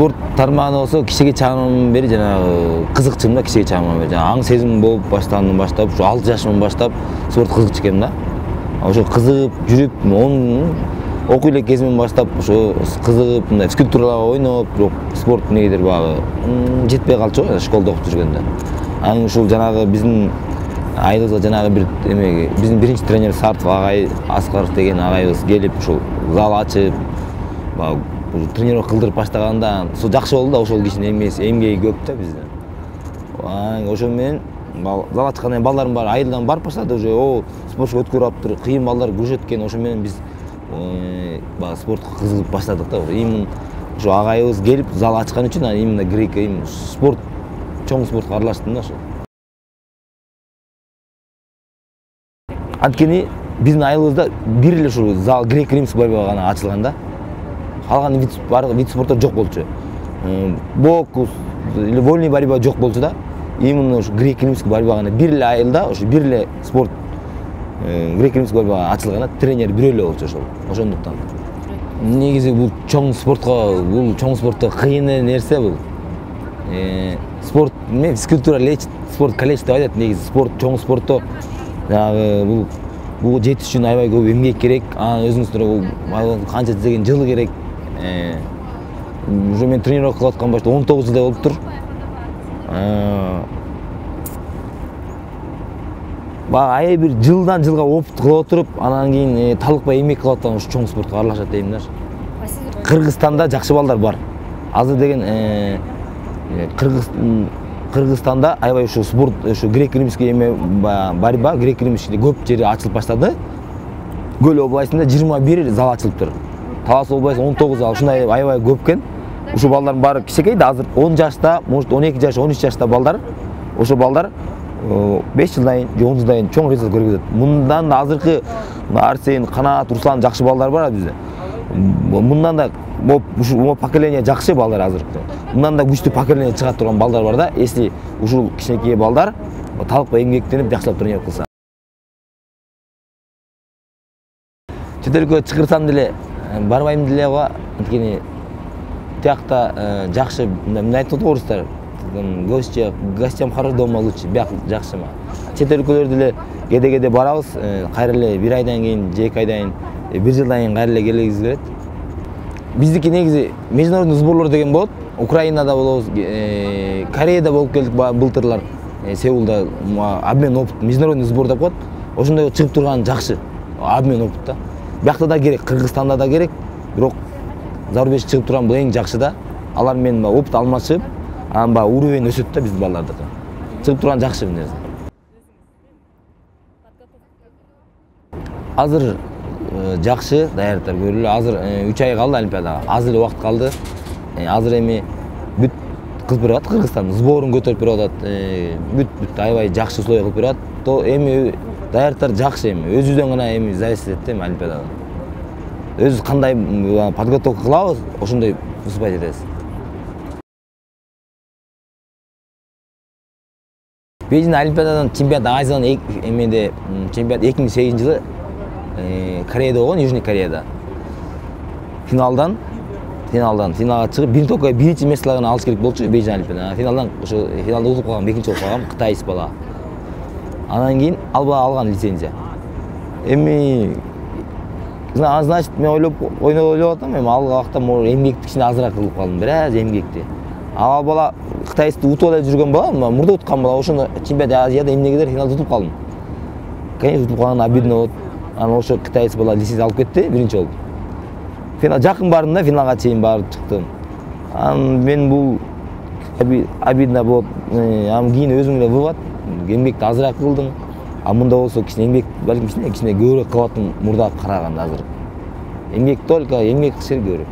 спорт тармағына болса кішіге чағымнан бері жаңағы қызықчымын да, кішіге чағымнан бері жаңағы аң сезім болып баштағаннан баштап, ушу 6 жашымдан баштап спорт қызықчы экенмин да. Ошо қызығып жүрүп, окуу элек кезимден баштап ошо қызығып, мындай физкультураларга ойноп, бирок спорт негедир багы жетпей калчу го школдо окуп жүргөндө. Анан ушул жанагы биздин айылыбызга жанагы бир эме биздин биринчи тренер Сартов агай, Аскаров деген агайыбыз келип ушул зал ачып, тренировка кылдырып баштаганда жакшы болду да, ошол кишинин эмгеги көп да бизде. Ошол менен зал ачкандан кийин балдардын баары айылдан барып баштады, уже спортчу өткөрүп аптыр, кыйын балдар күрөшөт экен. Ошо менен биз спортко кызыгып баштадык да. Именно ошо агайыбыз келип зал ачкан үчүн именно грек спорт, чоң спортко аралаштым да ошо. Анткени биздин айылыбызда бир эле ушул зал грек-римский борьба гана ачылган да. Калган вид спорттор жок болчу. Бокс или вольный борьба жок болчу да. Именно ушу грек-римский борьба гана бир эле айылда, ошо бир эле спорт грек-римский борьба ачылган да. Тренер бирөө эле болчу ошол. Ошондуктан. Негизи бул чоң спортто кыйын нерсе бул. Спорт физкультура лечит, спорт калечит деп айтат. Негизи спорт, чоң спортто бул жетиш үчүн аябай көп эмгек керек. Анан өзүңүздөр канча деген жыл керек. Уже мен тренировка кылып аткан башта 19 жылдай болуптур. Аябай бир жылдан жылга опыт кылып отуруп, анан кийин талыкпай эмгек кылып аткан ушу чоң спортко аралашат дейм да. Кыргызстанда жакшы балдар бар. Азыр деген Кыргызстанда аябай ушу спорт, ушу грек-римский борьба, грек-римский көп жери ачылып баштады. Көл областында 21 зал ачылыптыр. Талас областында 19 зал, ушундай аябай көп экен. Ушу балдардын баары кичинекей да, азыр 10 жашта, может 12 жаш, 13 жашта балдар. Ошо балдар 5 жылдан кийин, 10 жылдан кийин чоң результат көргөзөт. Мындан да азыркы Арсен, Канат, Руслан жакшы балдар бар бизде. Мындан да ушул поколение жакшы балдар азыркы. Мындан да күчтүү поколение чыгат турган балдар бар да. Если ушул кичинекей балдар талыкпай эмгектенип жакшылап тренировка кылса. Чет элге чакырсам деле барбайм деле го, анткени тиякта жакшы мындай айтып орустар. Гостям хорошо, дома лучше. Бияк жакшыма. Чет өлкөлөрдө деле кеде-кеде барабыз, кайра эле 1 айдан кийин, 2 айдан кийин, 1 жылдан кийин кайра эле келгибиз келет. Биздики негизи международный сборлор деген болот. Украинада болобуз, Кореяда болуп келдик былтырлар. Сеулда обмен опыт, международный сбор деп коет. Ошондой чыгып турган жакшы. Обмен опыт да. Биякта да керек, Кыргызстанда да керек. Бирок зарубеж чыгып турган бул эң жакшы да. Алар менен опыт алмашып, анан уровень өсөт да биздин балдардыкы. Чыгып турган жакшы бир нерсе. Азыр жакшы даярдыктар көрүлүп, азыр 3 ай калды Олимпиадага. Аз эле убакыт калды. Азыр эми бүт кылып берип атат Кыргызстан, сборун көтөрүп берип атат. Бүт аябай жакшы условия кылып берип атат. То эми даярдыктар жакшы эми. Өзүбүздөн гана эми зависит этет эми Олимпиадада. Өзүбүз кандай подготовка кылабыз, ошондой выступать этебиз. Бейжин Олимпиададан чемпионат Азиядан эмеде чемпионат 2008 жылы Кореяда болгон, Южный Кореяда. Финалга чыгып, только биринчи месталарын алыш керек болчу Бейжин Олимпиадада. Финалдан ошо финалда утуп калгам, экинчи болуп калгам, кытайс бала. Анан кийин албай алган лицензия. Эми значит, мен ойлоп атам, эми ал убакта эмгекти кичине азыраак кылып калдым, бир аз эмгекти. Ал бала Кытайсты утуп эле жүргөн бала, мурда уткан бала, ошону чемпионат Азияда эмнегедир финалда утуп калдым. Конечно, утуп калган обидно болот. Анан ошо кытайс бала лицензия алып кетти, биринчи болуп. Финал жакын бардым да, финалга чейин барып чыктым. Анан мен бул обидно болот. Анан кийин өзүң эле вывод, эмгекти азыраак кылдым. А мында болсо кичине эмгек, балким кичине көбүрөөк кылып аттым мурда караганда азыр. Эмгек только эмгек кылыш керек.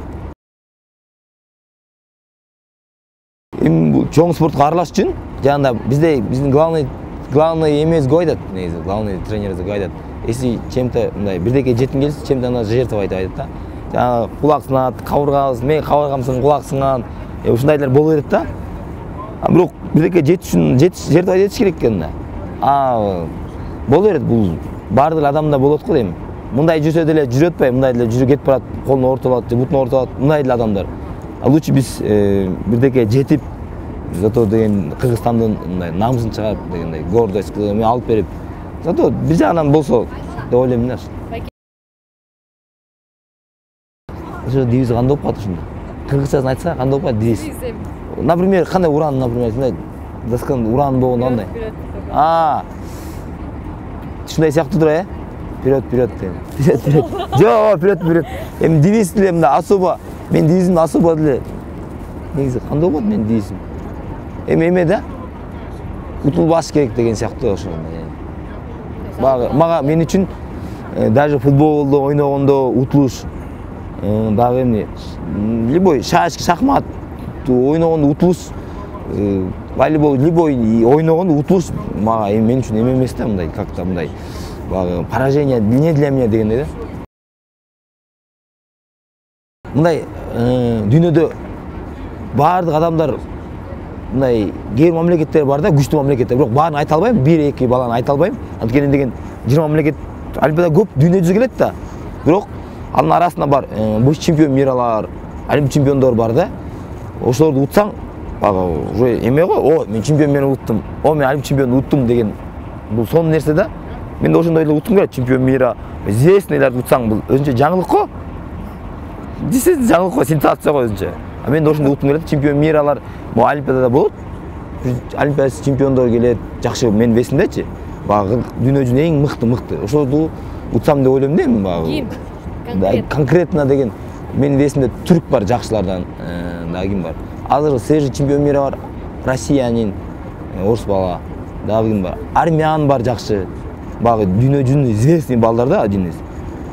Эми бул чоң спортко аралаш үчүн жана биздин главный эмес койдат, негизи главный тренерибиз койдат. Если чем-то мындай бирдеке жетим келсе, чем-то надо жертвовать деп айтат да. Жана кулак сынат, кабыргабыз, мен кабыргамсын, кулак сынган, ушундайлар боло берет да. Бирок бирдеке жетиш үчүн жертвовать этиш керек экен да. Боло берет, бул баардык адамда болот го дейм. Мындай жүрсө деле жүрөт атпайбы, мындай деле жүрүп кетип барат, колун ортолот, бутун ортолот, мындай деле адамдар. Ал лучше биз бирдеке жетип зато деген Кыргызстандын мындай намысын чыгарып дегендей гордость кылып алып берип зато бир жагынан болсо деп ойлойм да. Ошо девиз кандай болуп калат ушунда? Кыргызчасын айтса кандай болуп калат девиз? Например, кандай уран, например, мындай доскан уран болгондо кандай? Ушундай сыяктуудур э? Вперед, вперед деген. Вперед, вперед. Жок, вперед, вперед. Эми девиз деле мындай особо, мен девизим особо деле негизи кандай болот менин девизим? Эме да? Утулбаш керек деген сыяктуу ошо. Мага мен үчүн даже футболдо ойногондо утулуш дагы эмне любой шахмат ойногондо утулуш волейбол любой ойногондо утулуш мага мен үчүн эме эмес да, мындай как-то мындай поражение не для меня дегендей да. Мындай дүйнөдө баардык адамдар мындай кээ мамлекеттер бар да, күчтүү мамлекеттер, бирок баарын айта албайм, 1-2 баланы айта албайм. Анткени деген 20 мамлекет Олимпиада көп дүйнө жүзү келет да. Бирок анын арасында бар баш чемпион миралар, олимпия чемпиондор бар да. Ошолорду утсаң, уже эме го, о, мен чемпион мени уттум, о, мен олимпия чемпионду уттум деген бул сонун нерсе да. Мен да ошондой эле уткум келет, чемпион мира, известныйларды утсаң бул өзүнчө жаңылык го. Действительно жаңылык го, сенсация го өзүнчө. А мен да ошондой уткум келет, чемпион миралар могу олимпиадада болот. Олимпиада чемпиондор келет, жакшы менин весимдечи. Багы дүйнө жүзүнүн эң мыкты. Ошолорду утсам деп ойлойм да эми багы. Ким? Конкретно деген менин весимде түрк бар жакшылардан, дагы ким бар? Азыр свежий чемпион мира бар, россиянин, орус бала, дагы ким бар? Армян бар жакшы. Багы дүйнө жүзүнүн известный балдар да, один из.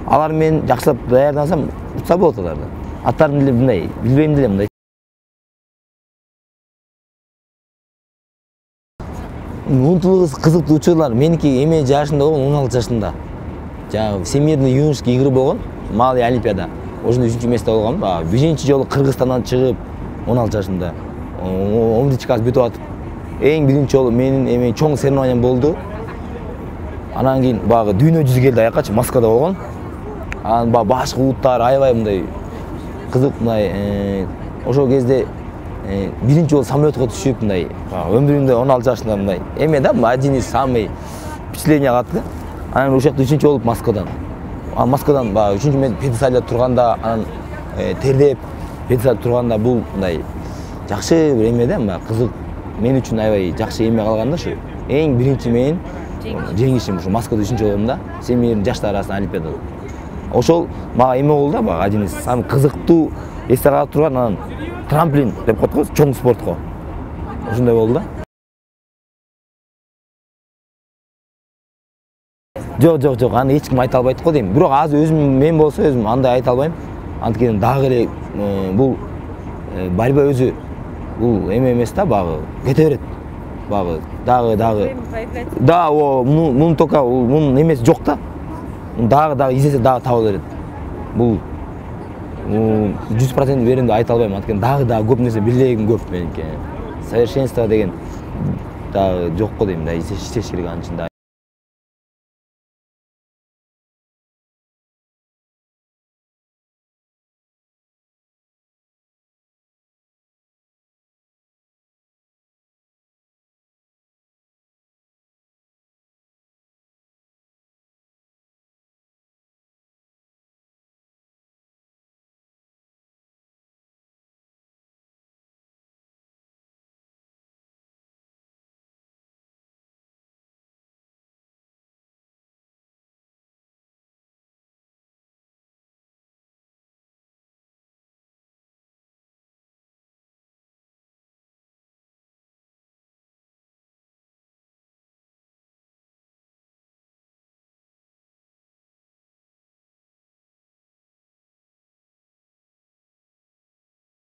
Алар мен жакшылап даярдансам, утса болот аларды. Аттарын деле мындай, билбейм деле мындай. Унутулгус кызыктуу учурлар меники эме жашында болгон, 16 жашында. Жаңы всемирный юношеский игры болгон, Малый Олимпиада. Ошондо 3-чү месте болгон. Биринчи жолу Кыргызстандан чыгып 16 жашында. Омричкасы бүтүп атып. Эң биринчи жолу менин эме чоң соревнование болду. Анан кийин багы дүйнө жүзү келди аякачы, Москвада болгон. Анан башкы улуттар аябай мындай кызык мындай ошол кезде биринчи жолу самолетко түшүп мындай өмүрүмдө 16 жашында мындай эме да, один из самый впечатление калды. Анан ошол жакта 3-чү болуп Москвадан. Москвадан 3-чү пьедесталда турганда, анан тердеп пьедесталда турганда бул мындай жакшы бир эме да, мына кызык. Мен үчүн аябай жакшы эме калган да ушу. Эң биринчи менин жеңишим ушу Москвада 3-чү болгом да, семьянын жаштар арасында Олимпиадада. Ошол мага эме болду да, один из самый кызыктуу эсте калып турган анан трамплин деп коет го, чоң спортко. Ошондой болду да. Жок, аны эч ким айта албайт го дейм. Бирок азыр өзүм мен болсо өзүм андай айта албайм. Анткени дагы эле бул борьба өзү бул эме эмес да, багы кете берет. Багы дагы да, мунун тока мунун эмеси жок да. Дагы издесе дагы таба берет. Бул 100% берем деп айта албайм. Анткени дагы көп нерсе билегим көп меники. Совершенство деген дагы жок го дейм да, иштеш керек анын ичинде.